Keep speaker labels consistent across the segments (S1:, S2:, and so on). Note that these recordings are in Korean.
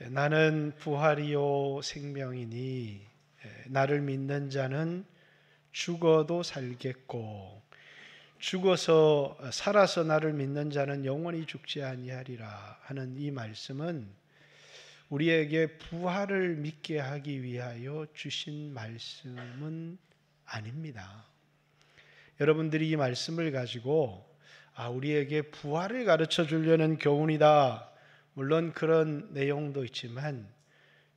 S1: 나는 부활이요 생명이니 나를 믿는 자는 죽어도 살겠고 살아서 나를 믿는 자는 영원히 죽지 아니하리라 하는 이 말씀은 우리에게 부활을 믿게 하기 위하여 주신 말씀은 아닙니다. 여러분들이 이 말씀을 가지고 우리에게 부활을 가르쳐 주려는 교훈이다, 물론 그런 내용도 있지만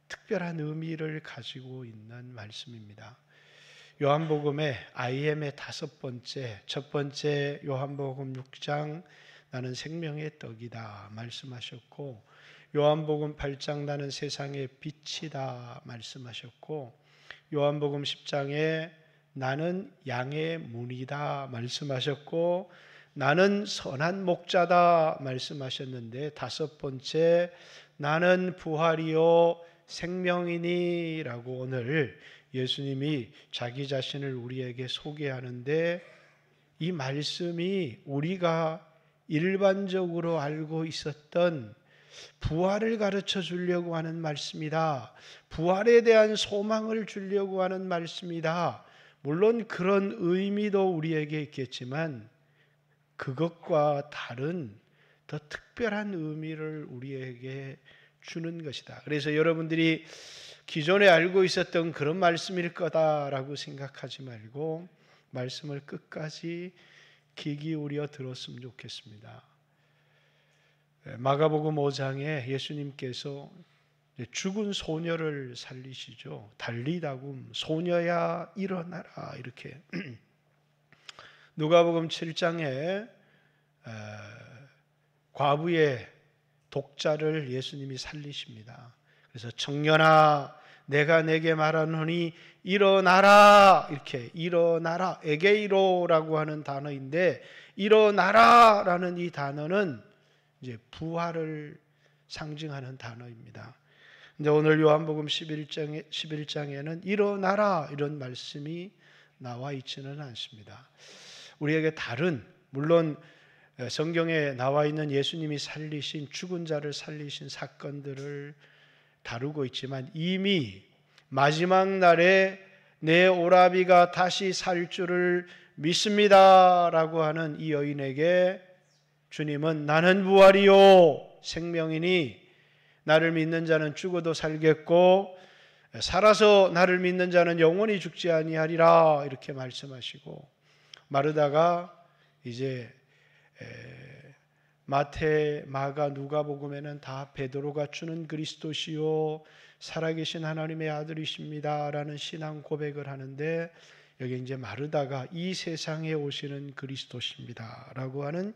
S1: 특별한 의미를 가지고 있는 말씀입니다. 요한복음의 IM의 첫 번째 요한복음 6장 나는 생명의 떡이다 말씀하셨고, 요한복음 8장 나는 세상의 빛이다 말씀하셨고, 요한복음 10장에 나는 양의 문이다 말씀하셨고, 나는 선한 목자다 말씀하셨는데, 다섯 번째 나는 부활이요 생명이니 라고 오늘 예수님이 자기 자신을 우리에게 소개하는데, 이 말씀이 우리가 일반적으로 알고 있었던 부활을 가르쳐 주려고 하는 말씀이다, 부활에 대한 소망을 주려고 하는 말씀이다. 물론 그런 의미도 우리에게 있겠지만 그것과 다른 더 특별한 의미를 우리에게 주는 것이다. 그래서 여러분들이 기존에 알고 있었던 그런 말씀일 거다라고 생각하지 말고 말씀을 끝까지 귀 기울여 들었으면 좋겠습니다. 마가복음 5장에 예수님께서 죽은 소녀를 살리시죠. 달리다금 소녀야 일어나라 이렇게. 누가복음 7장에 과부의 독자를 예수님이 살리십니다. 그래서 청년아 내가 내게 말하노니 일어나라, 이렇게 일어나라, 에게이로라고 하는 단어인데, 일어나라라는 이 단어는 이제 부활을 상징하는 단어입니다. 근데 오늘 요한복음 11장에는 일어나라 이런 말씀이 나와 있지는 않습니다. 우리에게 다른, 물론 성경에 나와 있는 예수님이 살리신, 죽은 자를 살리신 사건들을 다루고 있지만, 이미 마지막 날에 내 오라비가 다시 살 줄을 믿습니다라고 하는 이 여인에게 주님은 나는 부활이요 생명이니 나를 믿는 자는 죽어도 살겠고 살아서 나를 믿는 자는 영원히 죽지 아니하리라 이렇게 말씀하시고, 마르다가 이제 마태, 마가, 누가복음에는 다 베드로가 주는 그리스도시요 살아계신 하나님의 아들이십니다라는 신앙 고백을 하는데, 여기 이제 마르다가 이 세상에 오시는 그리스도십니다라고 하는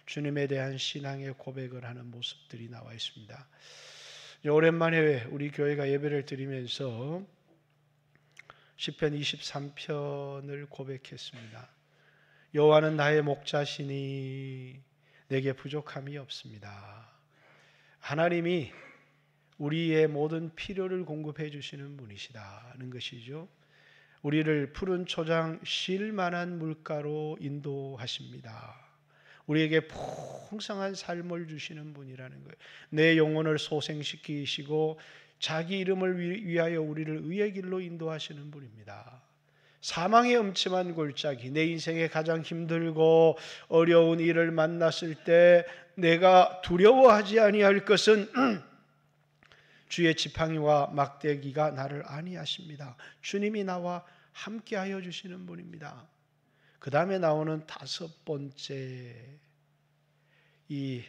S1: 주님에 대한 신앙의 고백을 하는 모습들이 나와 있습니다. 오랜만에 우리 교회가 예배를 드리면서 시편 23편을 고백했습니다. 여호와는 나의 목자시니 내게 부족함이 없습니다. 하나님이 우리의 모든 필요를 공급해 주시는 분이시다는 것이죠. 우리를 푸른 초장 쉴 만한 물가로 인도하십니다. 우리에게 풍성한 삶을 주시는 분이라는 거예요. 내 영혼을 소생시키시고 자기 이름을 위하여 우리를 의의 길로 인도하시는 분입니다. 사망의 음침한 골짜기, 내 인생에 가장 힘들고 어려운 일을 만났을 때 내가 두려워하지 아니할 것은 주의 지팡이와 막대기가 나를 안위하십니다. 주님이 나와 함께하여 주시는 분입니다. 그 다음에 나오는 다섯 번째, 이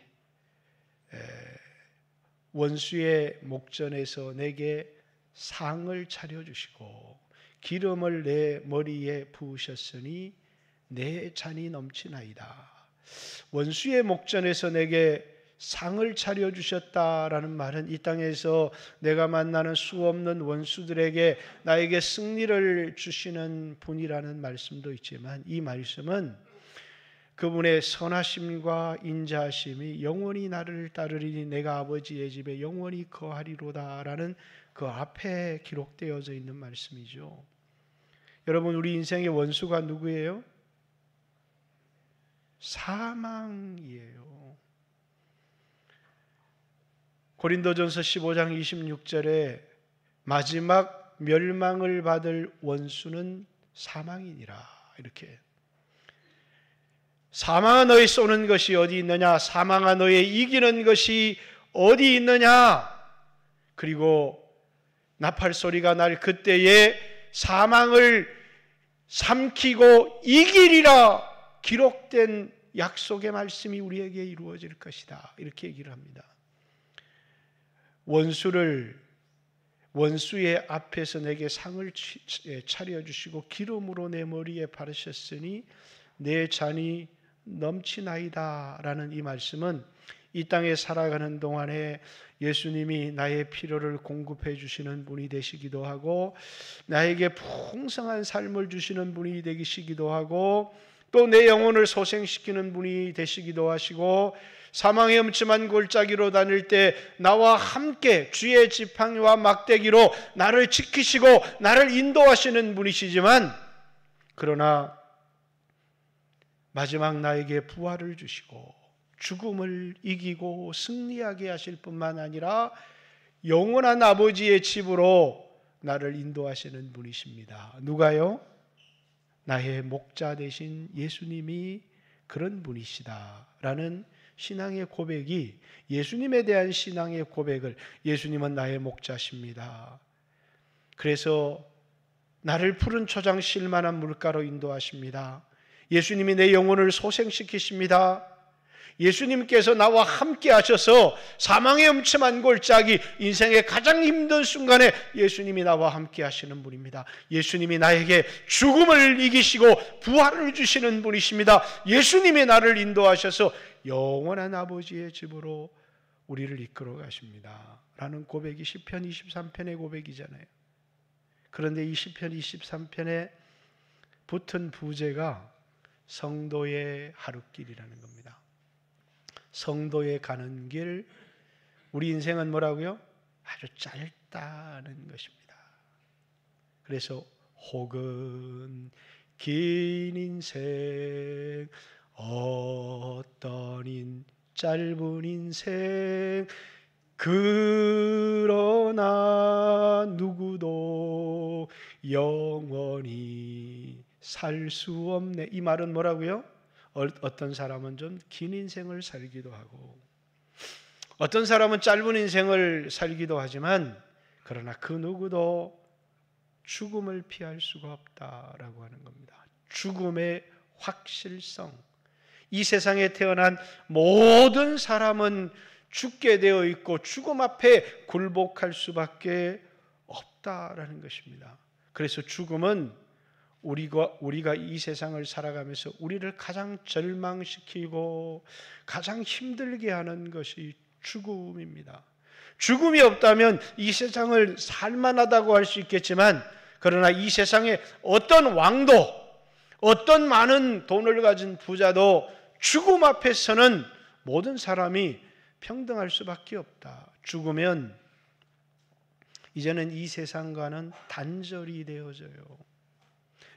S1: 원수의 목전에서 내게 상을 차려주시고 기름을 내 머리에 부으셨으니 내 잔이 넘치나이다. 원수의 목전에서 내게 상을 차려주셨다라는 말은 이 땅에서 내가 만나는 수없는 원수들에게 나에게 승리를 주시는 분이라는 말씀도 있지만, 이 말씀은 그분의 선하심과 인자하심이 영원히 나를 따르리니 내가 아버지의 집에 영원히 거하리로다라는 그 앞에 기록되어져 있는 말씀이죠. 여러분, 우리 인생의 원수가 누구예요? 사망이에요. 고린도전서 15장 26절에 마지막 멸망을 받을 원수는 사망이니라. 이렇게 사망아 너희 쏘는 것이 어디 있느냐? 사망아 너희 이기는 것이 어디 있느냐? 그리고 나팔 소리가 날 그때에 사망을 삼키고 이기리라 기록된 약속의 말씀이 우리에게 이루어질 것이다. 이렇게 얘기를 합니다. 원수의 앞에서 내게 상을 차려주시고 기름으로 내 머리에 바르셨으니 내 잔이 넘치나이다 라는 이 말씀은 이 땅에 살아가는 동안에 예수님이 나의 필요를 공급해 주시는 분이 되시기도 하고 나에게 풍성한 삶을 주시는 분이 되시기도 하고 또 내 영혼을 소생시키는 분이 되시기도 하시고 사망의 음침한 골짜기로 다닐 때 나와 함께 주의 지팡이와 막대기로 나를 지키시고 나를 인도하시는 분이시지만 그러나 마지막 나에게 부활을 주시고 죽음을 이기고 승리하게 하실 뿐만 아니라 영원한 아버지의 집으로 나를 인도하시는 분이십니다. 누가요? 나의 목자 되신 예수님이 그런 분이시다라는 신앙의 고백이 예수님에 대한 신앙의 고백을 예수님은 나의 목자십니다. 그래서 나를 푸른 초장 쉴만한 물가로 인도하십니다. 예수님이 내 영혼을 소생시키십니다. 예수님께서 나와 함께 하셔서 사망의 음침한 골짜기 인생의 가장 힘든 순간에 예수님이 나와 함께 하시는 분입니다. 예수님이 나에게 죽음을 이기시고 부활을 주시는 분이십니다. 예수님이 나를 인도하셔서 영원한 아버지의 집으로 우리를 이끌어 가십니다 라는 고백이 시편 23편의 고백이잖아요. 그런데 이 시편 23편에 붙은 부제가 성도의 하루길이라는 겁니다. 성도의 가는 길, 우리 인생은 뭐라고요? 아주 짧다는 것입니다. 그래서 혹은 긴 인생, 어떤 짧은 인생, 그러나 누구도 영원히 살 수 없네. 이 말은 뭐라고요? 어떤 사람은 좀 긴 인생을 살기도 하고 어떤 사람은 짧은 인생을 살기도 하지만 그러나 그 누구도 죽음을 피할 수가 없다라고 하는 겁니다. 죽음의 확실성. 이 세상에 태어난 모든 사람은 죽게 되어 있고 죽음 앞에 굴복할 수밖에 없다라는 것입니다. 그래서 죽음은 우리가 이 세상을 살아가면서 우리를 가장 절망시키고 가장 힘들게 하는 것이 죽음입니다. 죽음이 없다면 이 세상을 살만하다고 할 수 있겠지만 그러나 이 세상에 어떤 왕도 어떤 많은 돈을 가진 부자도 죽음 앞에서는 모든 사람이 평등할 수밖에 없다. 죽으면 이제는 이 세상과는 단절이 되어져요.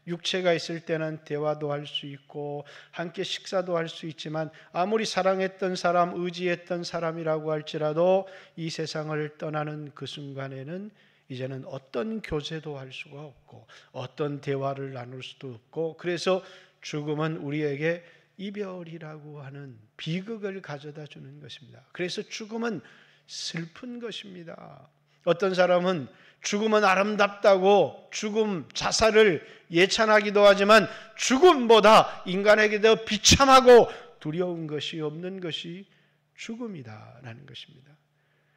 S1: 육체가 있을 때는 대화도 할 수 있고 함께 식사도 할 수 있지만 아무리 사랑했던 사람, 의지했던 사람이라고 할지라도 이 세상을 떠나는 그 순간에는 이제는 어떤 교제도 할 수가 없고 어떤 대화를 나눌 수도 없고 그래서 죽음은 우리에게 이별이라고 하는 비극을 가져다 주는 것입니다. 그래서 죽음은 슬픈 것입니다. 어떤 사람은 죽음은 아름답다고 죽음, 자살을 예찬하기도 하지만 죽음보다 인간에게 더 비참하고 두려운 것이 없는 것이 죽음이다라는 것입니다.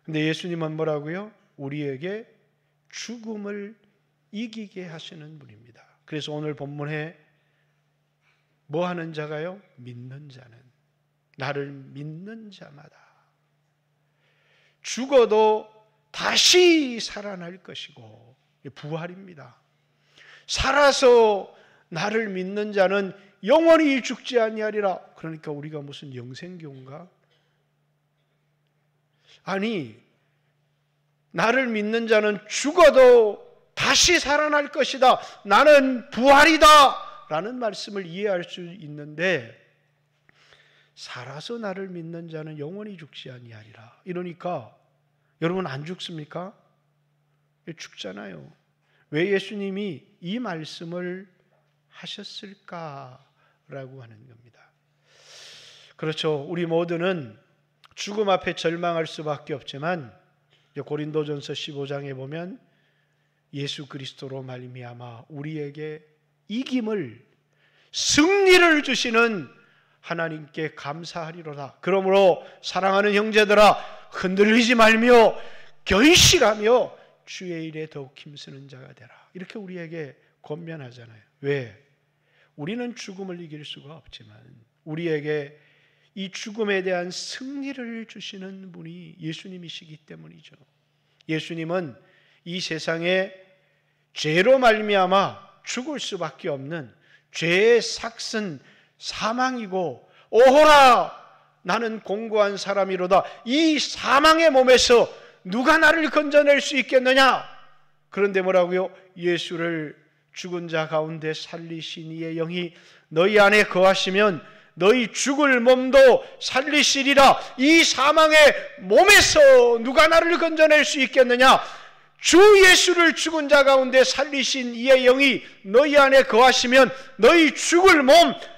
S1: 그런데 예수님은 뭐라고요? 우리에게 죽음을 이기게 하시는 분입니다. 그래서 오늘 본문에 뭐 하는 자가요? 믿는 자는, 나를 믿는 자마다 죽어도 다시 살아날 것이고 부활입니다. 살아서 나를 믿는 자는 영원히 죽지 아니하리라. 그러니까 우리가 무슨 영생교인가? 아니, 나를 믿는 자는 죽어도 다시 살아날 것이다. 나는 부활이다 라는 말씀을 이해할 수 있는데 살아서 나를 믿는 자는 영원히 죽지 아니하리라. 이러니까 여러분 안 죽습니까? 죽잖아요. 왜 예수님이 이 말씀을 하셨을까라고 하는 겁니다. 그렇죠. 우리 모두는 죽음 앞에 절망할 수밖에 없지만 고린도전서 15장에 보면 예수 그리스도로 말미암아 우리에게 이김을, 승리를 주시는 하나님께 감사하리로다. 그러므로 사랑하는 형제들아, 흔들리지 말며 견실하며 주의 일에 더욱 힘쓰는 자가 되라. 이렇게 우리에게 권면하잖아요. 왜? 우리는 죽음을 이길 수가 없지만 우리에게 이 죽음에 대한 승리를 주시는 분이 예수님이시기 때문이죠. 예수님은 이 세상에 죄로 말미암아 죽을 수밖에 없는 죄의 삭슨 사망이고, 오호라 나는 공고한 사람이로다, 이 사망의 몸에서 누가 나를 건져낼 수 있겠느냐? 그런데 뭐라고요? 예수를 죽은 자 가운데 살리신 이의 영이 너희 안에 거하시면 너희 죽을 몸도 살리시리라. 이 사망의 몸에서 누가 나를 건져낼 수 있겠느냐? 주 예수를 죽은 자 가운데 살리신 이의 영이 너희 안에 거하시면 너희 죽을 몸,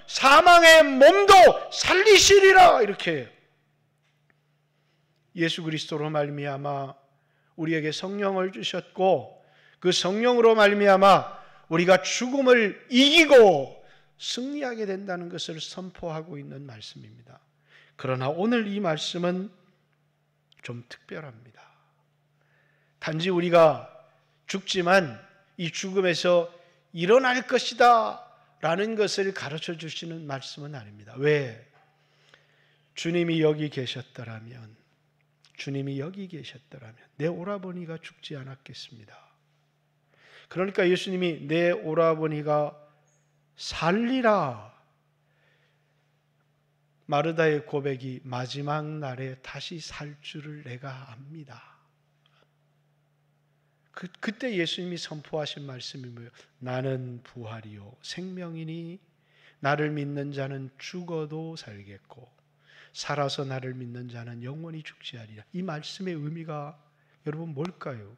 S1: 사망의 몸도 살리시리라. 이렇게 예수 그리스도로 말미암아 우리에게 성령을 주셨고, 그 성령으로 말미암아 우리가 죽음을 이기고 승리하게 된다는 것을 선포하고 있는 말씀입니다. 그러나 오늘 이 말씀은 좀 특별합니다. 단지 우리가 죽지만 이 죽음에서 일어날 것이다 라는 것을 가르쳐 주시는 말씀은 아닙니다. 왜? 주님이 여기 계셨더라면 내 오라버니가 죽지 않았겠습니다. 그러니까 예수님이 내 오라버니가 살리라, 마르다의 고백이 마지막 날에 다시 살 줄을 내가 압니다. 그때 예수님이 선포하신 말씀이 뭐예요? 나는 부활이요 생명이니 나를 믿는 자는 죽어도 살겠고 살아서 나를 믿는 자는 영원히 죽지 아니하리라. 이 말씀의 의미가 여러분 뭘까요?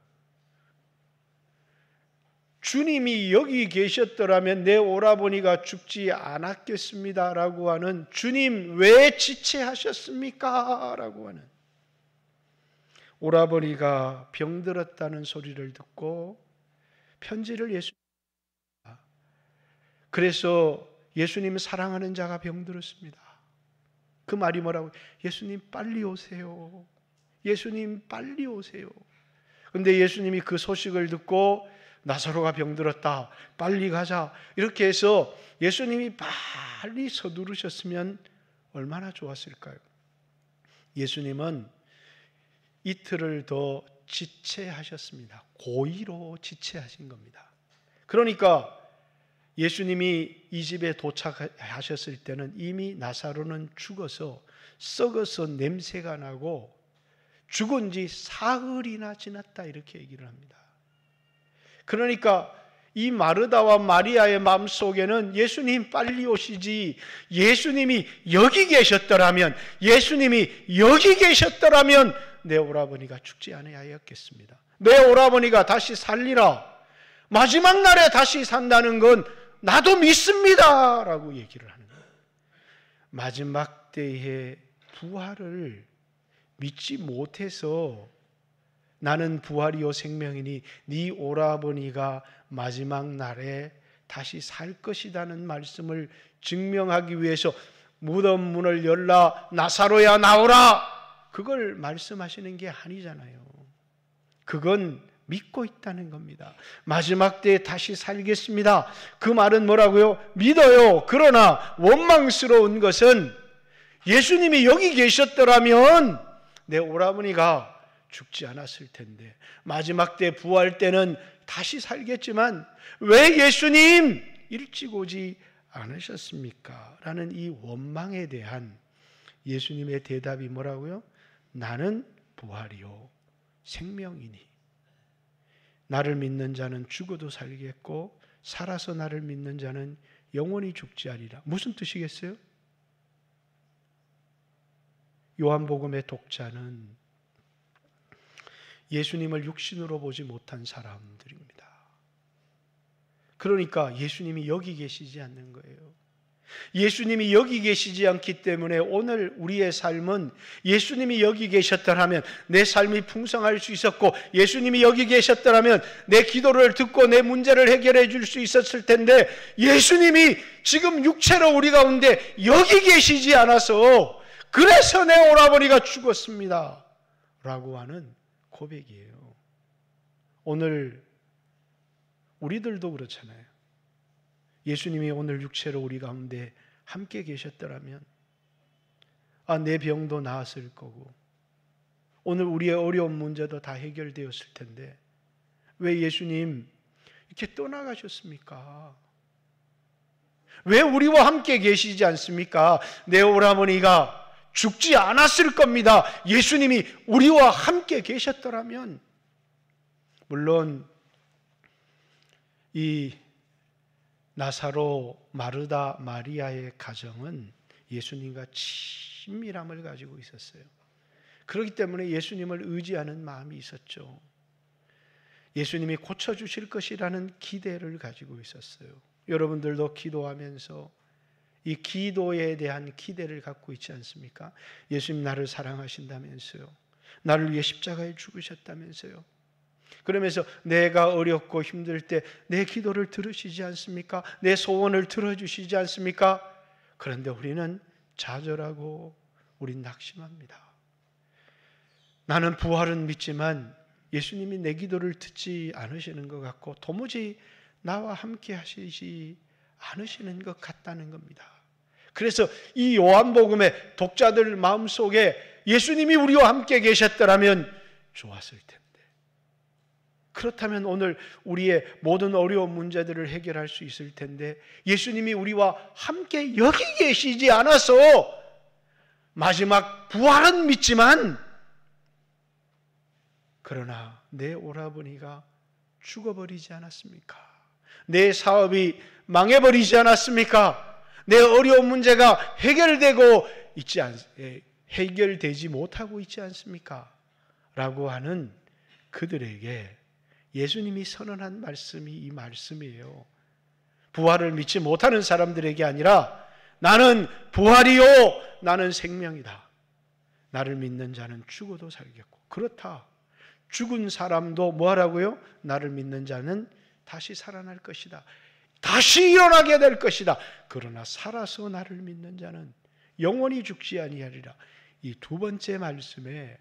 S1: 주님이 여기 계셨더라면 내 오라버니가 죽지 않았겠습니다 라고 하는, 주님 왜 지체하셨습니까? 라고 하는, 오라버니가 병들었다는 소리를 듣고 편지를 그래서 예수님 사랑하는 자가 병들었습니다. 그 말이 뭐라고? 예수님 빨리 오세요. 예수님 빨리 오세요. 그런데 예수님이 그 소식을 듣고 나사로가 병들었다, 빨리 가자, 이렇게 해서 예수님이 빨리 서두르셨으면 얼마나 좋았을까요? 예수님은 이틀을 더 지체하셨습니다. 고의로 지체하신 겁니다. 그러니까 예수님이 이 집에 도착하셨을 때는 이미 나사로는 죽어서 썩어서 냄새가 나고 죽은 지 사흘이나 지났다, 이렇게 얘기를 합니다. 그러니까 이 마르다와 마리아의 마음속에는 예수님 빨리 오시지, 예수님이 여기 계셨더라면 내 오라버니가 죽지 아니하였겠습니다. 내 오라버니가 다시 살리라, 마지막 날에 다시 산다는 건 나도 믿습니다 라고 얘기를 하는 거예요. 마지막 때의 부활을 믿지 못해서 나는 부활이요 생명이니 네 오라버니가 마지막 날에 다시 살 것이라는 말씀을 증명하기 위해서 무덤 문을 열라, 나사로야 나오라, 그걸 말씀하시는 게 아니잖아요. 그건 믿고 있다는 겁니다. 마지막 때에 다시 살겠습니다. 그 말은 뭐라고요? 믿어요. 그러나 원망스러운 것은 예수님이 여기 계셨더라면 내 오라버니가 죽지 않았을 텐데, 마지막 때 부활 때는 다시 살겠지만 왜 예수님 일찍 오지 않으셨습니까? 라는 이 원망에 대한 예수님의 대답이 뭐라고요? 나는 부활이요 생명이니 나를 믿는 자는 죽어도 살겠고 살아서 나를 믿는 자는 영원히 죽지 아니라. 무슨 뜻이겠어요? 요한복음의 독자는 예수님을 육신으로 보지 못한 사람들입니다. 그러니까 예수님이 여기 계시지 않는 거예요. 예수님이 여기 계시지 않기 때문에 오늘 우리의 삶은 예수님이 여기 계셨더라면 내 삶이 풍성할 수 있었고, 예수님이 여기 계셨더라면 내 기도를 듣고 내 문제를 해결해 줄 수 있었을 텐데, 예수님이 지금 육체로 우리 가운데 여기 계시지 않아서 그래서 내 오라버니가 죽었습니다 라고 하는 고백이에요. 오늘 우리들도 그렇잖아요. 예수님이 오늘 육체로 우리 가운데 함께 계셨더라면 내 병도 나았을 거고 오늘 우리의 어려운 문제도 다 해결되었을 텐데 왜 예수님 이렇게 떠나가셨습니까? 왜 우리와 함께 계시지 않습니까? 내 오라버니가 죽지 않았을 겁니다. 예수님이 우리와 함께 계셨더라면. 물론 이 나사로, 마르다, 마리아의 가정은 예수님과 친밀함을 가지고 있었어요. 그렇기 때문에 예수님을 의지하는 마음이 있었죠. 예수님이 고쳐주실 것이라는 기대를 가지고 있었어요. 여러분들도 기도하면서 이 기도에 대한 기대를 갖고 있지 않습니까? 예수님 나를 사랑하신다면서요. 나를 위해 십자가에 죽으셨다면서요. 그러면서 내가 어렵고 힘들 때 내 기도를 들으시지 않습니까? 내 소원을 들어주시지 않습니까? 그런데 우리는 좌절하고 우린 낙심합니다. 나는 부활은 믿지만 예수님이 내 기도를 듣지 않으시는 것 같고 도무지 나와 함께 하시지 않으시는 것 같다는 겁니다. 그래서 이 요한복음의 독자들 마음속에 예수님이 우리와 함께 계셨더라면 좋았을 텐데, 그렇다면 오늘 우리의 모든 어려운 문제들을 해결할 수 있을 텐데 예수님이 우리와 함께 여기 계시지 않아서 마지막 부활은 믿지만 그러나 내 오라버니가 죽어버리지 않았습니까? 내 사업이 망해버리지 않았습니까? 내 어려운 문제가 해결되지 못하고 있지 않습니까? 라고 하는 그들에게 예수님이 선언한 말씀이 이 말씀이에요. 부활을 믿지 못하는 사람들에게 아니라 나는 부활이요 나는 생명이다. 나를 믿는 자는 죽어도 살겠고, 그렇다. 죽은 사람도 뭐하라고요? 나를 믿는 자는 다시 살아날 것이다. 다시 일어나게 될 것이다. 그러나 살아서 나를 믿는 자는 영원히 죽지 아니하리라. 이 두 번째 말씀에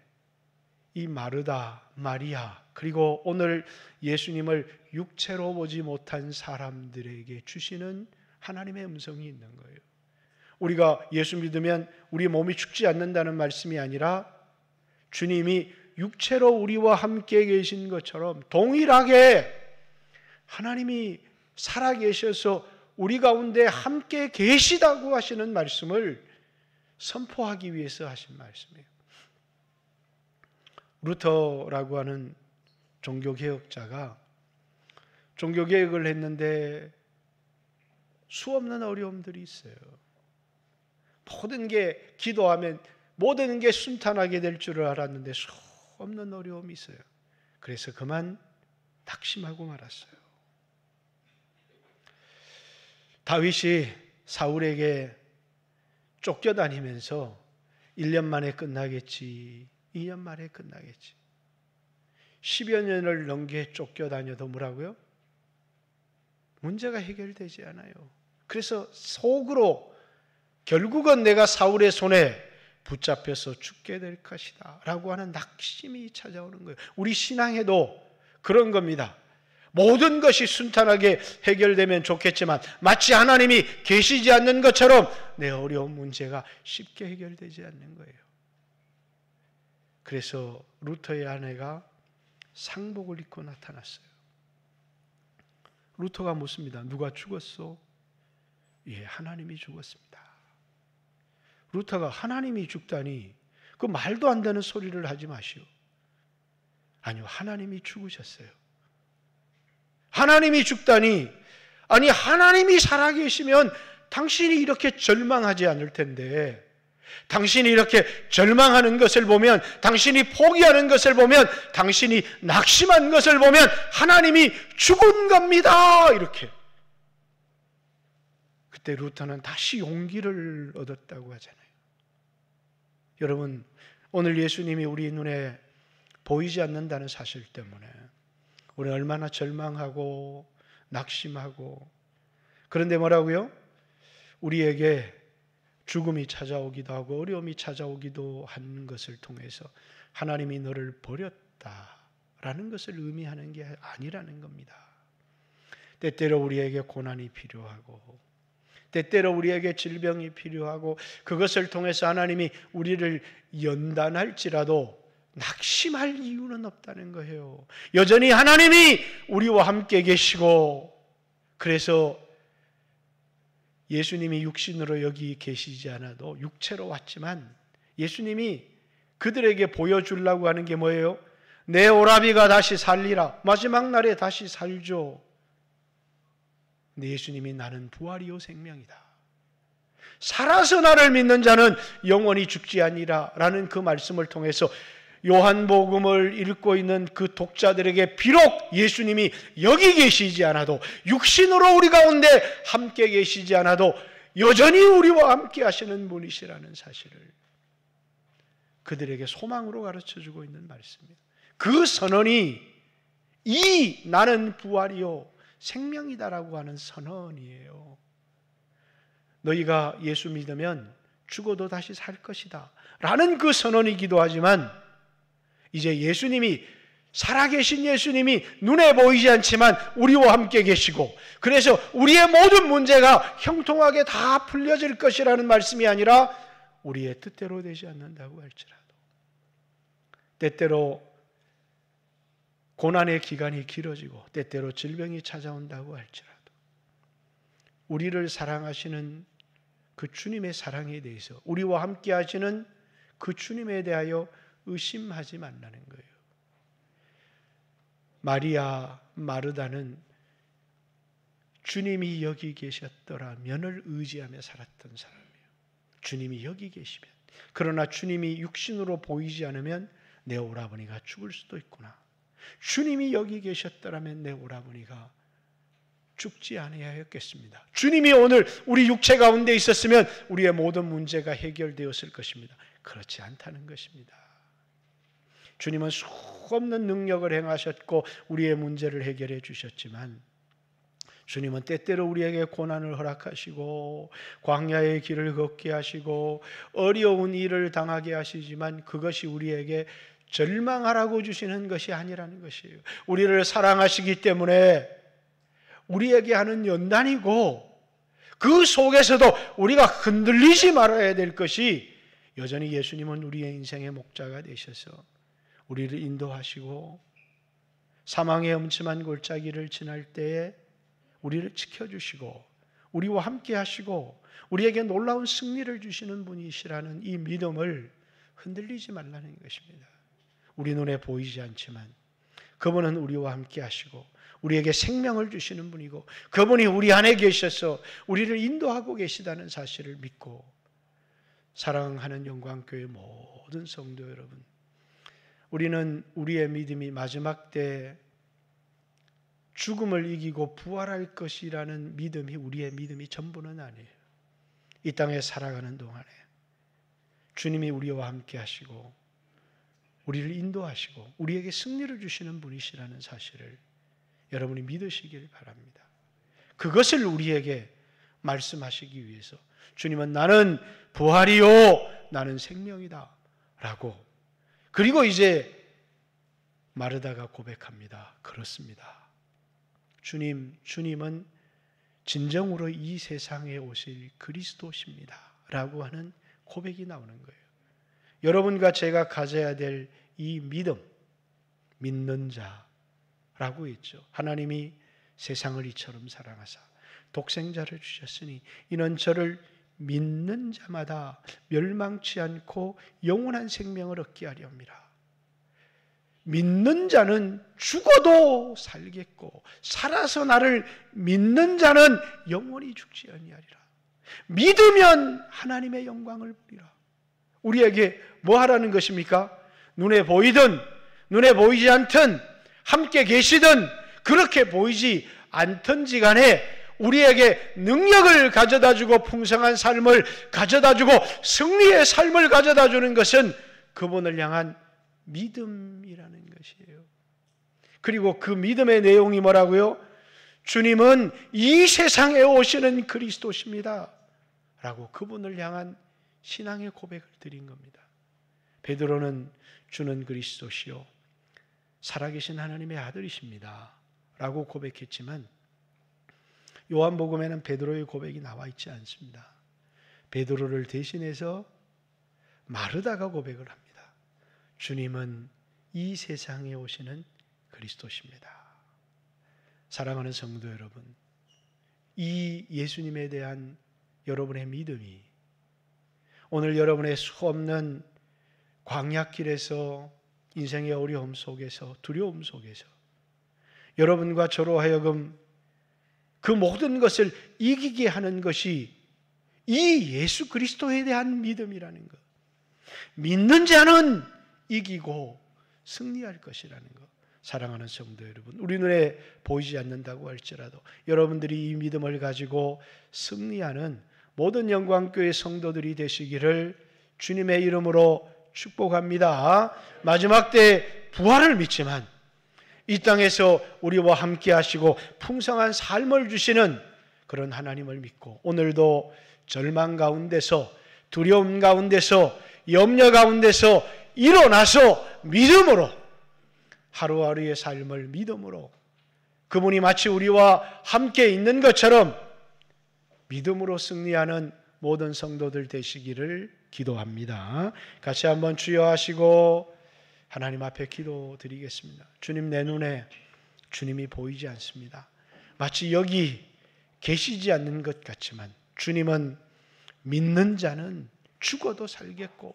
S1: 이 마르다, 마리아, 그리고 오늘 예수님을 육체로 보지 못한 사람들에게 주시는 하나님의 음성이 있는 거예요. 우리가 예수 믿으면 우리 몸이 죽지 않는다는 말씀이 아니라 주님이 육체로 우리와 함께 계신 것처럼 동일하게 하나님이 살아계셔서 우리 가운데 함께 계시다고 하시는 말씀을 선포하기 위해서 하신 말씀이에요. 루터라고 하는 종교개혁자가 종교개혁을 했는데 수없는 어려움들이 있어요. 모든 게 기도하면 모든 게 순탄하게 될 줄을 알았는데 수없는 어려움이 있어요. 그래서 그만 낙심하고 말았어요. 다윗이 사울에게 쫓겨다니면서 1년 만에 끝나겠지, 2년 만에 끝나겠지. 10여 년을 넘게 쫓겨다녀도 뭐라고요? 문제가 해결되지 않아요. 그래서 속으로 결국은 내가 사울의 손에 붙잡혀서 죽게 될 것이다 라고 하는 낙심이 찾아오는 거예요. 우리 신앙에도 그런 겁니다. 모든 것이 순탄하게 해결되면 좋겠지만 마치 하나님이 계시지 않는 것처럼 내 어려운 문제가 쉽게 해결되지 않는 거예요. 그래서 루터의 아내가 상복을 입고 나타났어요. 루터가 묻습니다. 누가 죽었어? 예, 하나님이 죽었습니다. 루터가 하나님이 죽다니 그 말도 안 되는 소리를 하지 마시오. 아니요, 하나님이 죽으셨어요. 하나님이 죽다니, 아니 하나님이 살아계시면 당신이 이렇게 절망하지 않을 텐데 당신이 이렇게 절망하는 것을 보면, 당신이 포기하는 것을 보면, 당신이 낙심한 것을 보면 하나님이 죽은 겁니다. 이렇게. 그때 루터는 다시 용기를 얻었다고 하잖아요. 여러분, 오늘 예수님이 우리 눈에 보이지 않는다는 사실 때문에 우리는 얼마나 절망하고 낙심하고, 그런데 뭐라고요? 우리에게 죽음이 찾아오기도 하고 어려움이 찾아오기도 하는 것을 통해서 하나님이 너를 버렸다라는 것을 의미하는 게 아니라는 겁니다. 때때로 우리에게 고난이 필요하고, 때때로 우리에게 질병이 필요하고, 그것을 통해서 하나님이 우리를 연단할지라도 낙심할 이유는 없다는 거예요. 여전히 하나님이 우리와 함께 계시고, 그래서 예수님이 육신으로 여기 계시지 않아도 육체로 왔지만 예수님이 그들에게 보여주려고 하는 게 뭐예요? 내 오라비가 다시 살리라. 마지막 날에 다시 살죠. 근데 예수님이 나는 부활이요 생명이다. 살아서 나를 믿는 자는 영원히 죽지 아니라 라는 그 말씀을 통해서 요한복음을 읽고 있는 그 독자들에게 비록 예수님이 여기 계시지 않아도, 육신으로 우리 가운데 함께 계시지 않아도 여전히 우리와 함께 하시는 분이시라는 사실을 그들에게 소망으로 가르쳐주고 있는 말씀입니다. 그 선언이 이 나는 부활이요 생명이다라고 하는 선언이에요. 너희가 예수 믿으면 죽어도 다시 살 것이다 라는 그 선언이기도 하지만, 이제 예수님이, 살아계신 예수님이 눈에 보이지 않지만 우리와 함께 계시고, 그래서 우리의 모든 문제가 형통하게 다 풀려질 것이라는 말씀이 아니라 우리의 뜻대로 되지 않는다고 할지라도, 때때로 고난의 기간이 길어지고 때때로 질병이 찾아온다고 할지라도 우리를 사랑하시는 그 주님의 사랑에 대해서, 우리와 함께 하시는 그 주님에 대하여 의심하지 말라는 거예요. 마리아 마르다는 주님이 여기 계셨더라면을 의지하며 살았던 사람이에요. 주님이 여기 계시면. 그러나 주님이 육신으로 보이지 않으면 내 오라버니가 죽을 수도 있구나. 주님이 여기 계셨더라면 내 오라버니가 죽지 아니하였겠습니다. 주님이 오늘 우리 육체 가운데 있었으면 우리의 모든 문제가 해결되었을 것입니다. 그렇지 않다는 것입니다. 주님은 수없는 능력을 행하셨고 우리의 문제를 해결해 주셨지만, 주님은 때때로 우리에게 고난을 허락하시고 광야의 길을 걷게 하시고 어려운 일을 당하게 하시지만 그것이 우리에게 절망하라고 주시는 것이 아니라는 것이에요. 우리를 사랑하시기 때문에 우리에게 하는 연단이고, 그 속에서도 우리가 흔들리지 말아야 될 것이, 여전히 예수님은 우리의 인생의 목자가 되셔서 우리를 인도하시고 사망의 음침한 골짜기를 지날 때에 우리를 지켜주시고 우리와 함께 하시고 우리에게 놀라운 승리를 주시는 분이시라는 이 믿음을 흔들리지 말라는 것입니다. 우리 눈에 보이지 않지만 그분은 우리와 함께 하시고 우리에게 생명을 주시는 분이고, 그분이 우리 안에 계셔서 우리를 인도하고 계시다는 사실을 믿고, 사랑하는 영광교회 모든 성도 여러분, 우리는 우리의 믿음이 마지막 때 죽음을 이기고 부활할 것이라는 믿음이 우리의 믿음이 전부는 아니에요. 이 땅에 살아가는 동안에 주님이 우리와 함께 하시고 우리를 인도하시고 우리에게 승리를 주시는 분이시라는 사실을 여러분이 믿으시길 바랍니다. 그것을 우리에게 말씀하시기 위해서 주님은 나는 부활이요 나는 생명이다 라고, 그리고 이제 마르다가 고백합니다. 그렇습니다. 주님은 진정으로 이 세상에 오실 그리스도십니다 라고 하는 고백이 나오는 거예요. 여러분과 제가 가져야 될 이 믿음, 믿는 자라고 있죠. 하나님이 세상을 이처럼 사랑하사 독생자를 주셨으니 이는 저를 믿는 자마다 멸망치 않고 영원한 생명을 얻게 하려 함이라. 믿는 자는 죽어도 살겠고 살아서 나를 믿는 자는 영원히 죽지 아니하리라. 믿으면 하나님의 영광을 보리라. 우리에게 뭐 하라는 것입니까? 눈에 보이든 눈에 보이지 않든 함께 계시든 그렇게 보이지 않든지 간에 우리에게 능력을 가져다주고 풍성한 삶을 가져다주고 승리의 삶을 가져다주는 것은 그분을 향한 믿음이라는 것이에요. 그리고 그 믿음의 내용이 뭐라고요? 주님은 이 세상에 오시는 그리스도십니다 라고 그분을 향한 신앙의 고백을 드린 겁니다. 베드로는 주는 그리스도시요 살아계신 하나님의 아들이십니다 라고 고백했지만 요한복음에는 베드로의 고백이 나와 있지 않습니다. 베드로를 대신해서 마르다가 고백을 합니다. 주님은 이 세상에 오시는 그리스도십니다. 사랑하는 성도 여러분, 이 예수님에 대한 여러분의 믿음이 오늘 여러분의 수없는 광야길에서 인생의 어려움 속에서 두려움 속에서 여러분과 저로 하여금 그 모든 것을 이기게 하는 것이 이 예수 그리스도에 대한 믿음이라는 것. 믿는 자는 이기고 승리할 것이라는 것. 사랑하는 성도 여러분, 우리 눈에 보이지 않는다고 할지라도 여러분들이 이 믿음을 가지고 승리하는 모든 영광교회 성도들이 되시기를 주님의 이름으로 축복합니다. 마지막 때 부활을 믿지만 이 땅에서 우리와 함께 하시고 풍성한 삶을 주시는 그런 하나님을 믿고 오늘도 절망 가운데서 두려움 가운데서 염려 가운데서 일어나서 믿음으로 하루하루의 삶을 믿음으로 그분이 마치 우리와 함께 있는 것처럼 믿음으로 승리하는 모든 성도들 되시기를 기도합니다. 같이 한번 주여 하시고 하나님 앞에 기도드리겠습니다. 주님, 내 눈에 주님이 보이지 않습니다. 마치 여기 계시지 않는 것 같지만 주님은 믿는 자는 죽어도 살겠고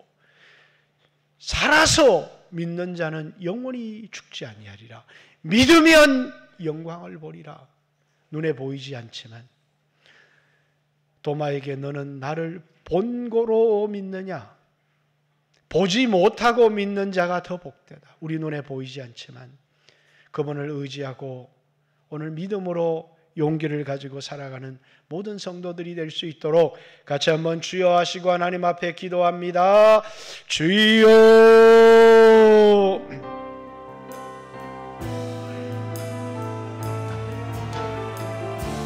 S1: 살아서 믿는 자는 영원히 죽지 아니하리라. 믿으면 영광을 보리라. 눈에 보이지 않지만 도마에게 너는 나를 본고로 믿느냐? 보지 못하고 믿는 자가 더 복되다. 우리 눈에 보이지 않지만 그분을 의지하고 오늘 믿음으로 용기를 가지고 살아가는 모든 성도들이 될 수 있도록 같이 한번 주여 하시고 하나님 앞에 기도합니다. 주여